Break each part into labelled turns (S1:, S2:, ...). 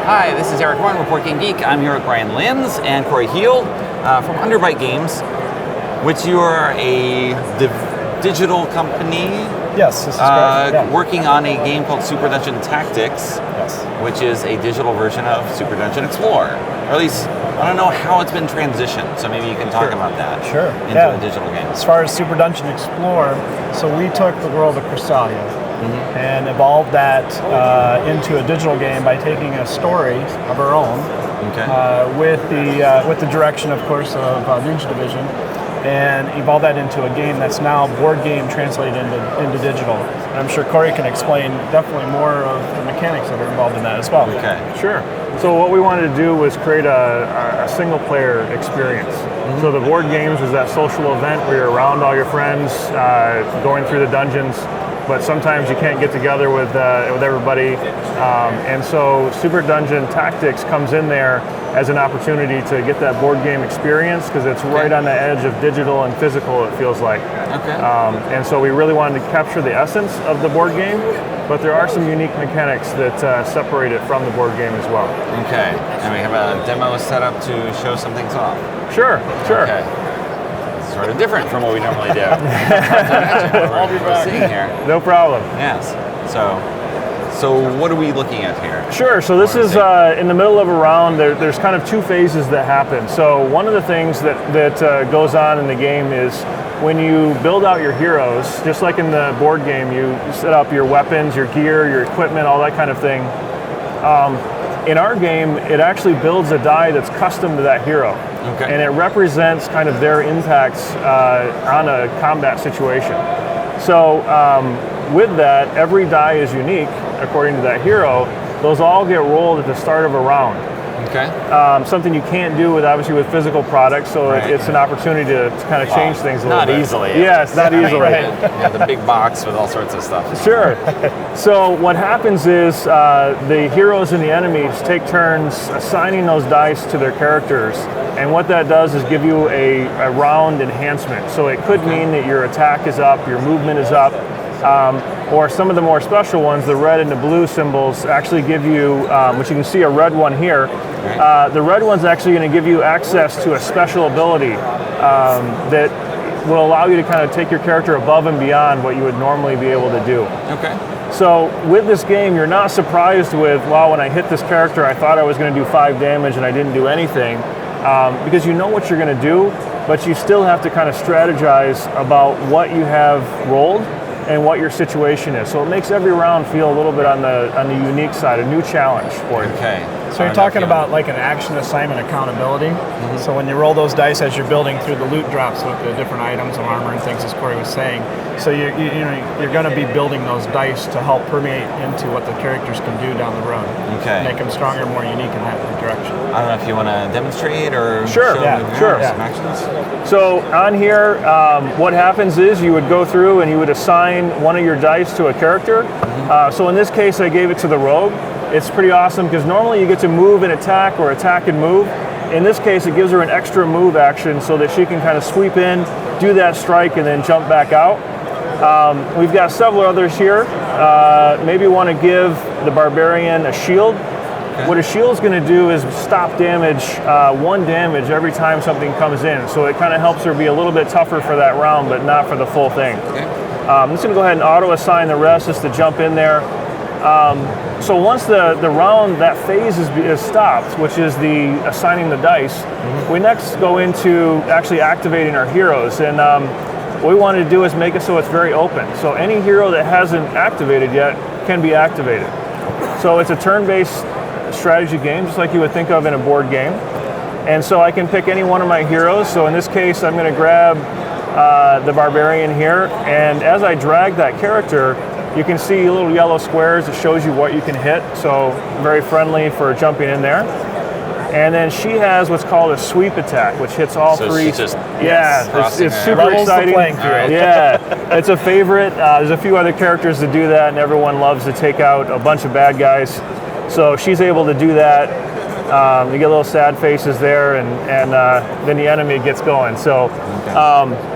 S1: Hi, this is Eric Warren, Report Game Geek. I'm here with Brian Linz and Corey Heald from Underbite Games, which you are a digital company.
S2: Yes, this is correct. Yeah.
S1: Working on a game called Super Dungeon Tactics,
S2: Yes.
S1: which is a digital version of Super Dungeon Explorer. Or at least, I don't know how it's been transitioned, so maybe you can talk about that
S2: Sure.
S1: into a digital game.
S2: As far as Super Dungeon Explorer, so we took the world of Chrysalia and evolved that into a digital game by taking a story of our own with the direction, of course, of Ninja Division, and evolve that into a game that's now board game translated into digital. And I'm sure Corey can explain definitely more of the mechanics that are involved in that as well.
S1: Okay.
S3: Sure. So what we wanted to do was create a single player experience. So the board games is that social event where you're around all your friends, going through the dungeons, but sometimes you can't get together with everybody. And so Super Dungeon Tactics comes in there as an opportunity to get that board game experience, because it's right on the edge of digital and physical, it feels like.
S1: Okay.
S3: And so we really wanted to capture the essence of the board game, but there are some unique mechanics that separate it from the board game as well.
S1: Okay. And we have a demo set up to show some things off.
S3: Sure.
S1: Okay. It's sort of different from what we normally do. I'll be back. Seeing here.
S3: No problem.
S1: Yes. So what are we looking at here?
S3: Sure, so this is in the middle of a round. There's kind of two phases that happen. So one of the things that goes on in the game is when you build out your heroes, just like in the board game, you set up your weapons, your gear, your equipment, all that kind of thing. In our game, it actually builds a die that's custom to that hero.
S1: Okay.
S3: And it represents kind of their impacts on a combat situation. So with that, every die is unique according to that hero. Those all get rolled at the start of a round.
S1: Okay.
S3: Something you can't do with physical products, so it's an opportunity to kind of change things a little bit.
S1: Not easily.
S3: Yes, not easily.
S1: Yeah, the big box with all sorts of stuff.
S3: Sure. So what happens is the heroes and the enemies take turns assigning those dice to their characters, and what that does is give you a round enhancement. So it could mean that your attack is up, your movement is up, or some of the more special ones, the red and the blue symbols, actually give you, which you can see a red one here. The red one's actually going to give you access to a special ability that will allow you to kind of take your character above and beyond what you would normally be able to do.
S1: Okay.
S3: So with this game, you're not surprised with, well, when I hit this character, I thought I was going to do 5 damage and I didn't do anything, because you know what you're going to do, but you still have to kind of strategize about what you have rolled and what your situation is. So it makes every round feel a little bit on the unique side, a new challenge for you.
S1: Okay.
S2: So you're talking about like an action assignment accountability. So when you roll those dice as you're building through the loot drops with the different items of armor and things, as Corey was saying, so you're going to be building those dice to help permeate into what the characters can do down the road.
S1: Okay.
S2: Make them stronger, more unique in that direction.
S1: I don't know if you want to demonstrate or
S3: Sure,
S1: show
S3: sure.
S1: some actions.
S3: So on here, what happens is you would go through and you would assign one of your dice to a character. So in this case, I gave it to the rogue. It's pretty awesome because normally you get to move and attack or attack and move. In this case, it gives her an extra move action so that she can kind of sweep in, do that strike, and then jump back out. We've got several others here. Maybe want to give the barbarian a shield. Okay. What a shield's going to do is stop damage, 1 damage every time something comes in. So it kind of helps her be a little bit tougher for that round, but not for the full thing.
S1: Okay.
S3: I'm just going to go ahead and auto-assign the rest just to jump in there. So once the round, that phase is stopped, which is the assigning the dice, we next go into actually activating our heroes. And what we wanted to do is make it so it's very open. So any hero that hasn't activated yet can be activated. So it's a turn-based strategy game, just like you would think of in a board game. And so I can pick any one of my heroes. So in this case, I'm going to grab the barbarian here. And as I drag that character, you can see little yellow squares that shows you what you can hit. So very friendly for jumping in there. And then she has what's called a sweep attack, which hits all 3.
S1: She's just
S3: it's super
S2: Levels the
S3: exciting.
S2: playing field.
S1: Right.
S3: Yeah, it's a favorite. There's a few other characters that do that, and everyone loves to take out a bunch of bad guys. So she's able to do that. You get little sad faces there, and then the enemy gets going. So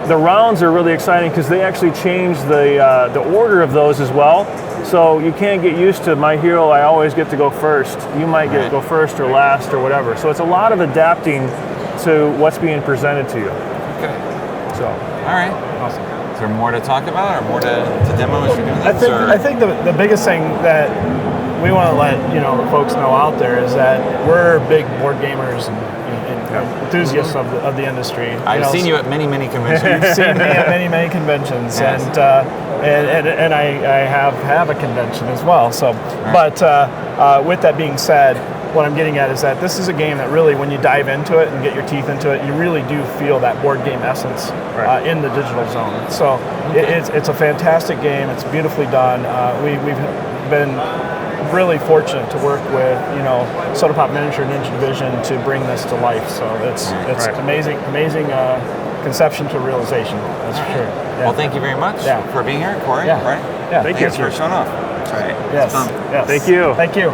S3: the rounds are really exciting because they actually change the order of those as well. So you can't get used to my hero, I always get to go first. You might get to go first or last or whatever. So it's a lot of adapting to what's being presented to you.
S1: Okay.
S3: So.
S1: All right.
S2: Awesome.
S1: Is there more to talk about or more to demo as you're doing this?
S2: I think the biggest thing that we want to let the folks know out there is that we're big board gamers and enthusiasts of the industry.
S1: I've seen you at many conventions.
S2: You've seen me at many conventions,
S1: Yes.
S2: and I have a convention as well. So, but with that being said, what I'm getting at is that this is a game that really, when you dive into it and get your teeth into it, you really do feel that board game essence in the digital zone. So it's a fantastic game. It's beautifully done. We've been really fortunate to work with Soda Pop Miniature Ninja Division to bring this to life. So it's amazing conception to realization. That's for sure. Yeah.
S1: Well, thank you very much for being here, Corey.
S2: Yeah.
S1: Right?
S2: Yeah.
S3: Thank you
S1: Thanks for showing off. That's right.
S2: Yes.
S1: It's fun.
S2: Yes.
S3: Thank you.
S2: Thank you.